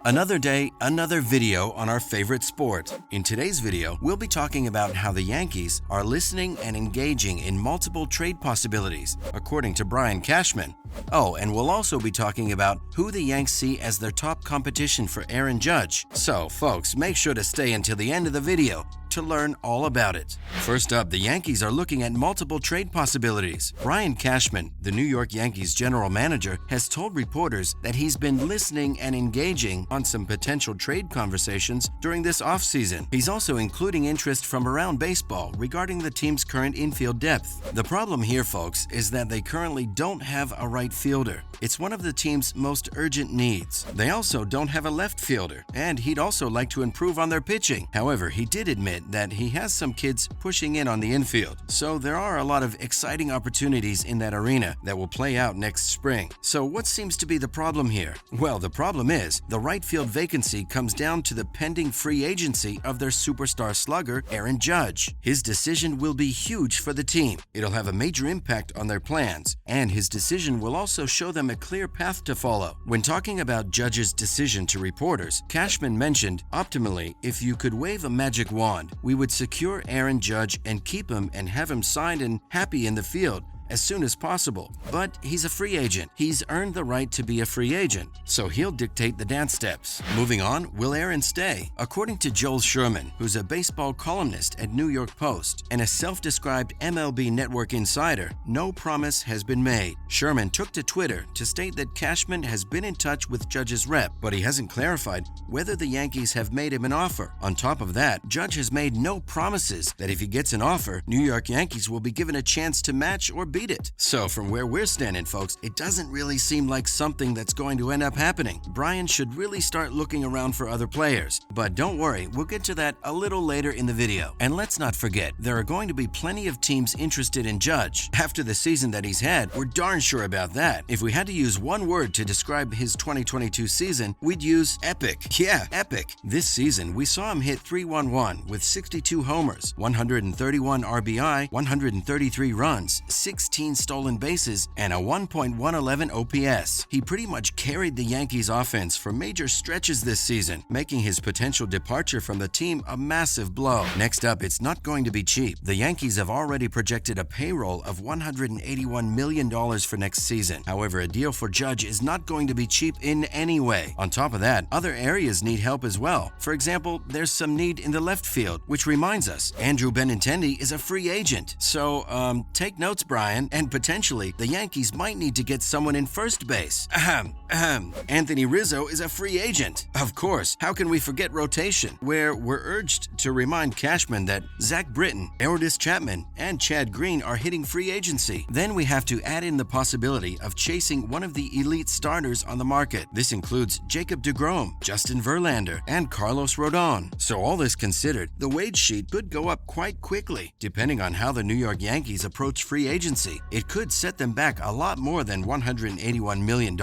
Another day, another video on our favorite sport. In today's video, we'll be talking about how the Yankees are listening and engaging in multiple trade possibilities, according to Brian Cashman. Oh, and we'll also be talking about who the Yanks see as their top competition for Aaron Judge. So, folks, make sure to stay until the end of the video to learn all about it. First up, the Yankees are looking at multiple trade possibilities. Brian Cashman, the New York Yankees general manager, has told reporters that he's been listening and engaging on some potential trade conversations during this offseason. He's also including interest from around baseball regarding the team's current infield depth. The problem here, folks, is that they currently don't have a right fielder. It's one of the team's most urgent needs. They also don't have a left fielder, and he'd also like to improve on their pitching. However, he did admit that he has some kids pushing in on the infield, so there are a lot of exciting opportunities in that arena that will play out next spring. So what seems to be the problem here? Well, the problem is the right field vacancy comes down to the pending free agency of their superstar slugger, Aaron Judge. His decision will be huge for the team. It'll have a major impact on their plans, and his decision will also show them a clear path to follow. When talking about Judge's decision to reporters, Cashman mentioned, "Optimally, if you could wave a magic wand, we would secure Aaron Judge and keep him and have him signed and happy in the field as soon as possible. But he's a free agent. He's earned the right to be a free agent, so he'll dictate the dance steps." Moving on, will Aaron stay? According to Joel Sherman, who's a baseball columnist at New York Post and a self-described MLB Network insider, no promise has been made. Sherman took to Twitter to state that Cashman has been in touch with Judge's rep, but he hasn't clarified whether the Yankees have made him an offer. On top of that, Judge has made no promises that if he gets an offer, New York Yankees will be given a chance to match or beat it. So from where we're standing, folks, it doesn't really seem like something that's going to end up happening. Brian should really start looking around for other players. But don't worry, we'll get to that a little later in the video. And let's not forget, there are going to be plenty of teams interested in Judge. After the season that he's had, we're darn sure about that. If we had to use one word to describe his 2022 season, we'd use epic. Yeah, epic. This season, we saw him hit .311 with 62 homers, 131 RBI, 133 runs, 16 stolen bases, and a 1.111 OPS. He pretty much carried the Yankees offense for major stretches this season, making his potential departure from the team a massive blow. Next up, it's not going to be cheap. The Yankees have already projected a payroll of $181 million for next season. However, a deal for Judge is not going to be cheap in any way. On top of that, other areas need help as well. For example, there's some need in the left field, which reminds us, Andrew Benintendi is a free agent. So, take notes, Brian. And potentially, the Yankees might need to get someone in first base. Anthony Rizzo is a free agent. Of course, how can we forget rotation, where we're urged to remind Cashman that Zach Britton, Aroldis Chapman, and Chad Green are hitting free agency. Then we have to add in the possibility of chasing one of the elite starters on the market. This includes Jacob deGrom, Justin Verlander, and Carlos Rodon. So all this considered, the wage sheet could go up quite quickly, depending on how the New York Yankees approach free agency. It could set them back a lot more than $181 million.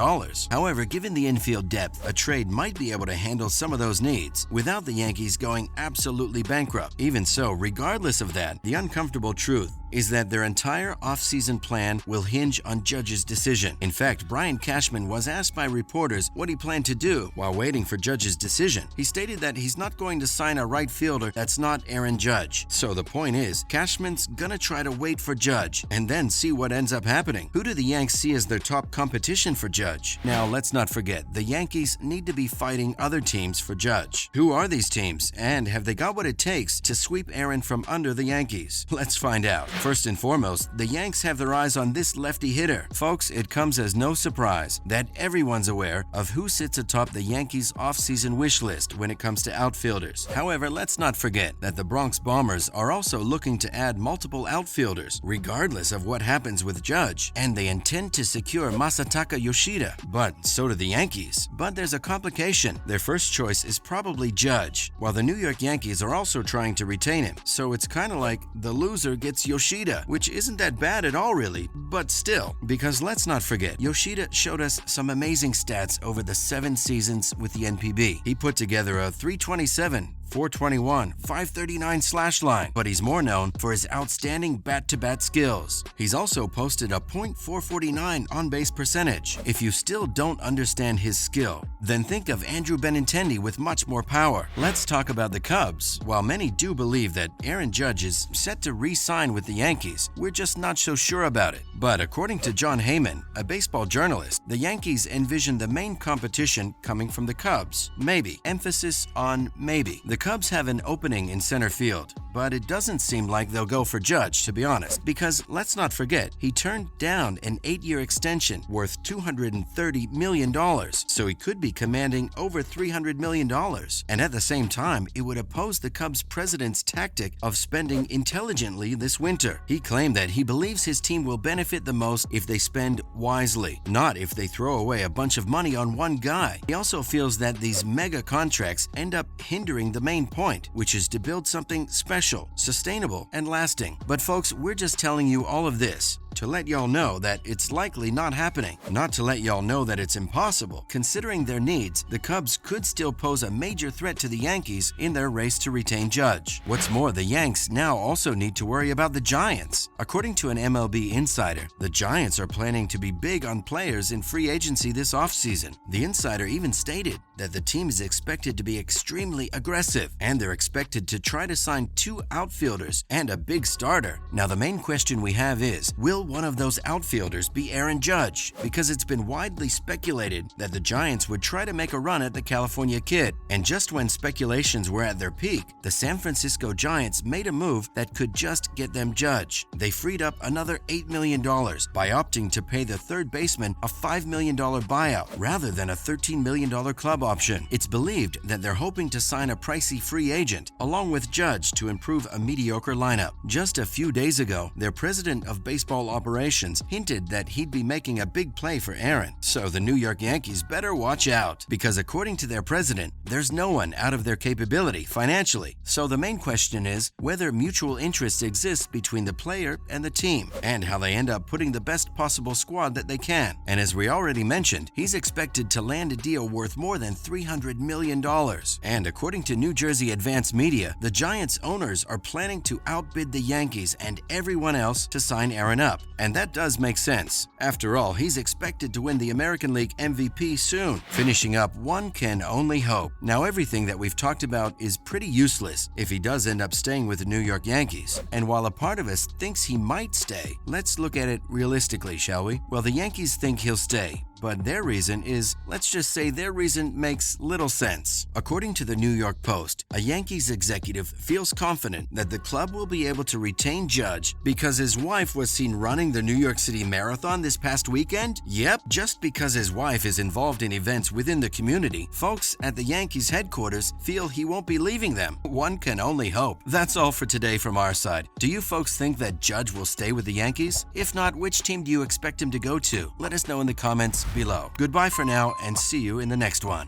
However, given the infield depth, a trade might be able to handle some of those needs without the Yankees going absolutely bankrupt. Even so, regardless of that, the uncomfortable truth is that their entire offseason plan will hinge on Judge's decision. In fact, Brian Cashman was asked by reporters what he planned to do while waiting for Judge's decision. He stated that he's not going to sign a right fielder that's not Aaron Judge. So the point is, Cashman's gonna try to wait for Judge and then see what ends up happening. Who do the Yanks see as their top competition for Judge? Now, let's not forget, the Yankees need to be fighting other teams for Judge. Who are these teams, and have they got what it takes to sweep Aaron from under the Yankees? Let's find out. First and foremost, the Yanks have their eyes on this lefty hitter. Folks, it comes as no surprise that everyone's aware of who sits atop the Yankees' offseason wish list when it comes to outfielders. However, let's not forget that the Bronx Bombers are also looking to add multiple outfielders, regardless of what happens with Judge, and they intend to secure Masataka Yoshida. But so do the Yankees. But there's a complication. Their first choice is probably Judge, while the New York Yankees are also trying to retain him. So it's kind of like the loser gets Yoshida, which isn't that bad at all really, but still, because let's not forget, Yoshida showed us some amazing stats over the 7 seasons with the NPB. He put together a .327, .421, .539 slash line, but he's more known for his outstanding bat-to-bat skills. He's also posted a .449 on-base percentage. If you still don't understand his skill, then think of Andrew Benintendi with much more power. Let's talk about the Cubs. While many do believe that Aaron Judge is set to re-sign with the Yankees, we're just not so sure about it. But according to John Heyman, a baseball journalist, the Yankees envision the main competition coming from the Cubs. Maybe. Emphasis on maybe. The Cubs have an opening in center field, but it doesn't seem like they'll go for Judge, to be honest, because let's not forget, he turned down an 8-year extension worth $230 million, so he could be commanding over $300 million. And at the same time, it would oppose the Cubs president's tactic of spending intelligently this winter. He claimed that he believes his team will benefit the most if they spend wisely, not if they throw away a bunch of money on one guy. He also feels that these mega contracts end up hindering the main point, which is to build something special, sustainable, and lasting. But folks, we're just telling you all of this to let y'all know that it's likely not happening, not to let y'all know that it's impossible. Considering their needs, the Cubs could still pose a major threat to the Yankees in their race to retain Judge. What's more, the Yanks now also need to worry about the Giants. According to an MLB insider, the Giants are planning to be big on players in free agency this offseason. The insider even stated that the team is expected to be extremely aggressive, and they're expected to try to sign 2 outfielders and a big starter. Now, the main question we have is, will one of those outfielders be Aaron Judge? Because it's been widely speculated that the Giants would try to make a run at the California Kid. And just when speculations were at their peak, the San Francisco Giants made a move that could just get them Judge. They freed up another $8 million by opting to pay the third baseman a $5 million buyout rather than a $13 million club option. It's believed that they're hoping to sign a pricey free agent along with Judge to improve a mediocre lineup. Just a few days ago, their president of baseball operations hinted that he'd be making a big play for Aaron. So the New York Yankees better watch out, because according to their president, there's no one out of their capability financially. So the main question is whether mutual interest exists between the player and the team, and how they end up putting the best possible squad that they can. And as we already mentioned, he's expected to land a deal worth more than $300 million. And according to New Jersey Advance Media, the Giants owners are planning to outbid the Yankees and everyone else to sign Aaron up. And that does make sense. After all, he's expected to win the American League MVP soon. Finishing up, one can only hope. Now, everything that we've talked about is pretty useless if he does end up staying with the New York Yankees. And while a part of us thinks he might stay, let's look at it realistically, shall we? Well, the Yankees think he'll stay, but their reason is, let's just say their reason makes little sense. According to the New York Post, a Yankees executive feels confident that the club will be able to retain Judge because his wife was seen running the New York City Marathon this past weekend? Yep, just because his wife is involved in events within the community, folks at the Yankees headquarters feel he won't be leaving them. One can only hope. That's all for today from our side. Do you folks think that Judge will stay with the Yankees? If not, which team do you expect him to go to? Let us know in the comments below. Goodbye for now, and see you in the next one.